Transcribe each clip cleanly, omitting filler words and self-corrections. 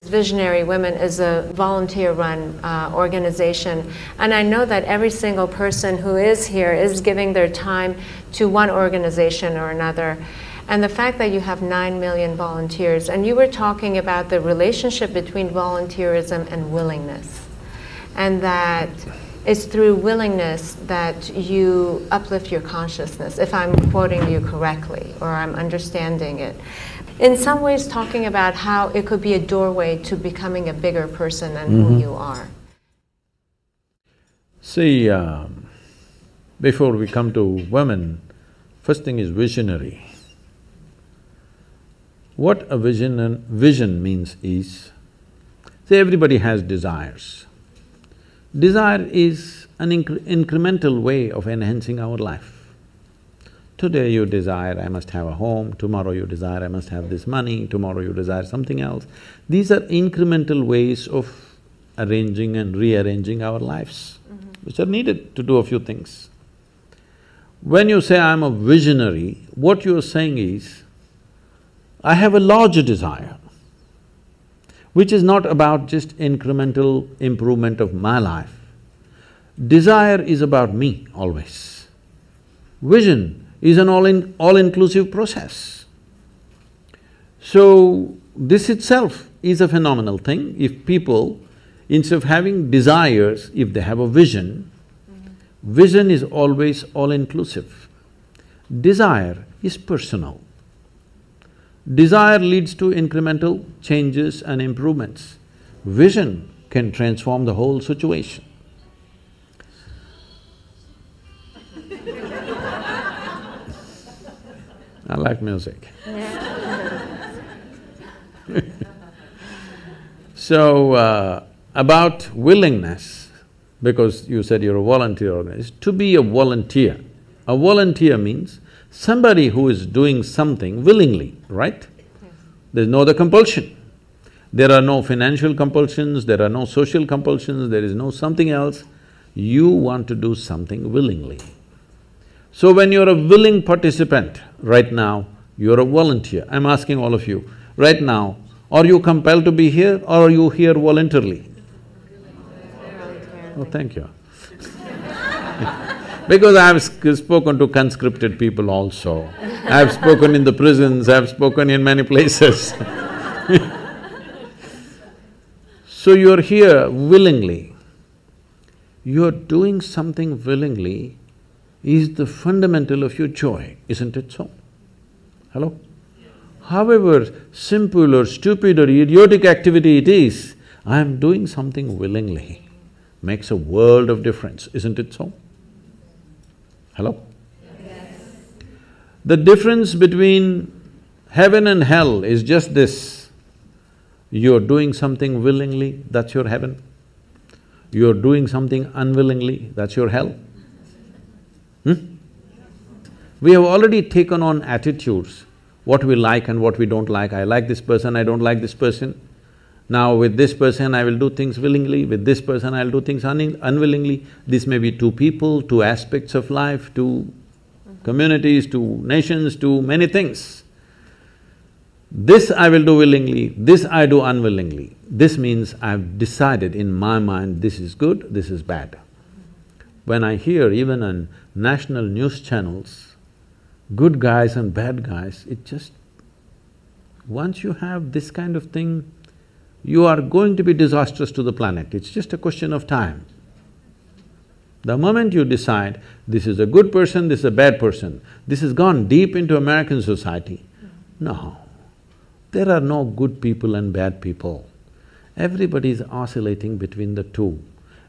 Visionary Women is a volunteer-run organization, and I know that every single person who is here is giving their time to one organization or another. And the fact that you have 9 million volunteers, and you were talking about the relationship between volunteerism and willingness, and that it's through willingness that you uplift your consciousness, if I'm quoting you correctly, or I'm understanding it. In some ways talking about how it could be a doorway to becoming a bigger person than who you are. See, before we come to women, first thing is visionary. What a vision means is, say everybody has desires. Desire is an incremental way of enhancing our life. Today you desire, I must have a home, tomorrow you desire, I must have this money, tomorrow you desire something else. These are incremental ways of arranging and rearranging our lives, which are needed to do a few things. When you say, I'm a visionary, what you're saying is, I have a larger desire, which is not about just incremental improvement of my life. Desire is about me always. Vision is an all-inclusive process. So, this itself is a phenomenal thing. If people, instead of having desires, if they have a vision, vision is always all-inclusive. Desire is personal. Desire leads to incremental changes and improvements. Vision can transform the whole situation. I like music. So, about willingness, because you said you're a volunteer organization, to be a volunteer means somebody who is doing something willingly, right? There's no other compulsion. There are no financial compulsions, there are no social compulsions, there is no something else. You want to do something willingly. So when you're a willing participant, right now, you're a volunteer. I'm asking all of you, right now, are you compelled to be here or are you here voluntarily? Oh, thank you. Because I've spoken to conscripted people also. I've spoken in the prisons, I've spoken in many places. So you're here willingly. You're doing something willingly is the fundamental of your joy, isn't it so? Hello? However simple or stupid or idiotic activity it is, I'm doing something willingly, makes a world of difference, isn't it so? Hello? Yes. The difference between heaven and hell is just this, you're doing something willingly, that's your heaven. You're doing something unwillingly, that's your hell. We have already taken on attitudes, what we like and what we don't like. I like this person, I don't like this person. Now with this person I will do things willingly, with this person I'll do things unwillingly. This may be two people, two aspects of life, two communities, two nations, two many things. This I will do willingly, this I do unwillingly. This means I've decided in my mind, this is good, this is bad. When I hear even on national news channels, good guys and bad guys, it just… once you have this kind of thing, you are going to be disastrous to the planet, it's just a question of time. The moment you decide, this is a good person, this is a bad person, this has gone deep into American society. No, there are no good people and bad people. Everybody is oscillating between the two.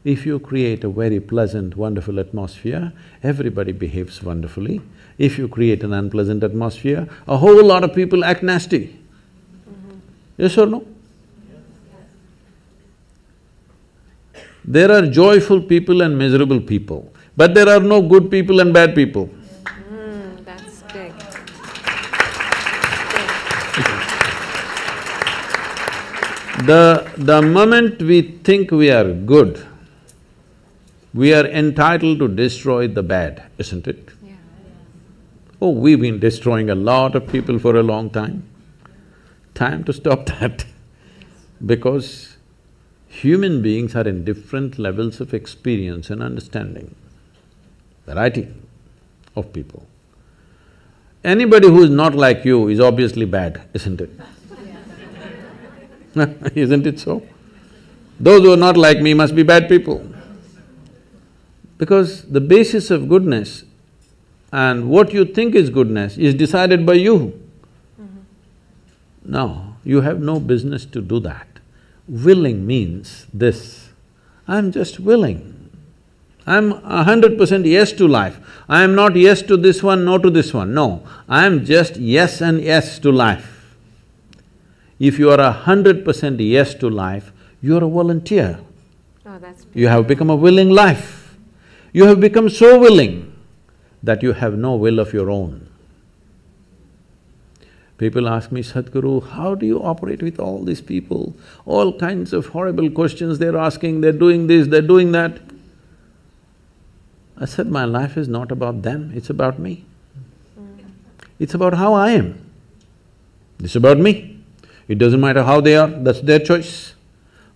If you create a very pleasant, wonderful atmosphere, everybody behaves wonderfully. If you create an unpleasant atmosphere, a whole lot of people act nasty. Yes or no? There are joyful people and miserable people, but there are no good people and bad people. That's big. The moment we think we are good, we are entitled to destroy the bad, isn't it? Yeah. Oh, we've been destroying a lot of people for a long time. Time to stop that. Because human beings are in different levels of experience and understanding, variety of people. Anybody who is not like you is obviously bad, isn't it? Isn't it so? Those who are not like me must be bad people. Because the basis of goodness and what you think is goodness is decided by you. No, you have no business to do that. Willing means this, I'm just willing. I'm 100% yes to life. I am not yes to this one, no to this one, no. I am just yes and yes to life. If you are 100% yes to life, you are a volunteer. Oh, that's beautiful. You have become a willing life. You have become so willing that you have no will of your own. People ask me, Sadhguru, how do you operate with all these people? All kinds of horrible questions they're asking, they're doing this, they're doing that. I said, my life is not about them, it's about me. It's about how I am. It's about me. It doesn't matter how they are, that's their choice.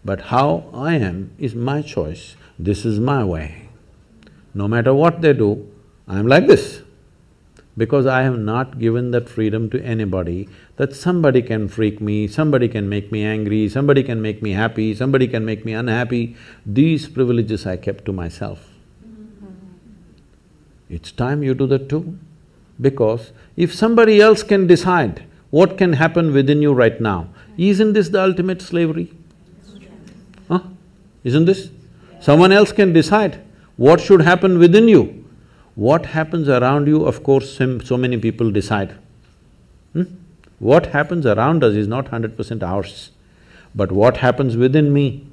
But how I am is my choice, this is my way. No matter what they do, I'm like this. Because I have not given that freedom to anybody that somebody can freak me, somebody can make me angry, somebody can make me happy, somebody can make me unhappy. These privileges I kept to myself. It's time you do that too. Because if somebody else can decide what can happen within you right now, isn't this the ultimate slavery? Huh? Isn't this? Someone else can decide what should happen within you. What happens around you, of course, so many people decide. What happens around us is not 100% ours. But what happens within me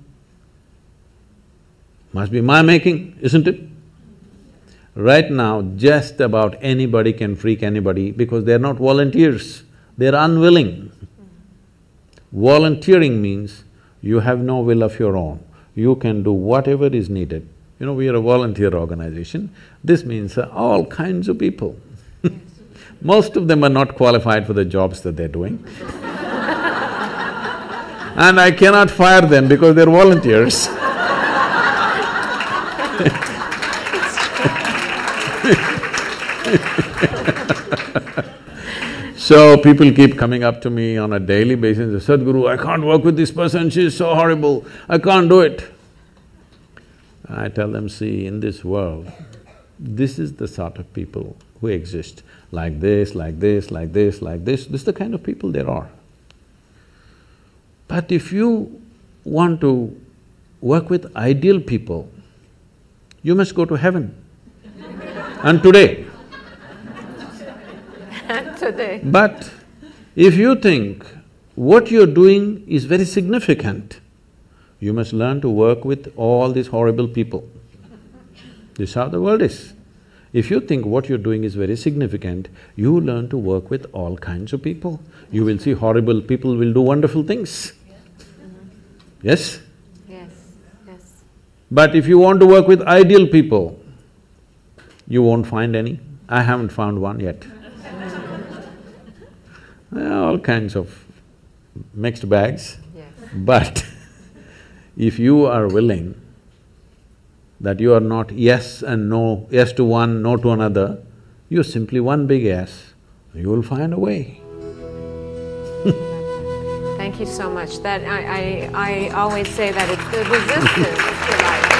must be my making, isn't it? Right now, just about anybody can freak anybody because they're not volunteers, they're unwilling. Volunteering means you have no will of your own, you can do whatever is needed. You know, we are a volunteer organization, this means all kinds of people. Most of them are not qualified for the jobs that they're doing. And I cannot fire them because they're volunteers. So people keep coming up to me on a daily basis and say, Sadhguru, I can't work with this person, she's so horrible, I can't do it. I tell them, see, in this world, this is the sort of people who exist, like this, like this, like this, like this is the kind of people there are. But if you want to work with ideal people, you must go to heaven. And today. Today. But if you think what you're doing is very significant, you must learn to work with all these horrible people. This is how the world is. If you think what you're doing is very significant, you learn to work with all kinds of people. You will see horrible people will do wonderful things. Yes? Yes, yes. But if you want to work with ideal people, you won't find any. I haven't found one yet. All kinds of mixed bags. Yes. But if you are willing that you are not yes and no, yes to one, no to another, you're simply one big yes, you will find a way. Thank you so much. That I always say that it's the resistance to life.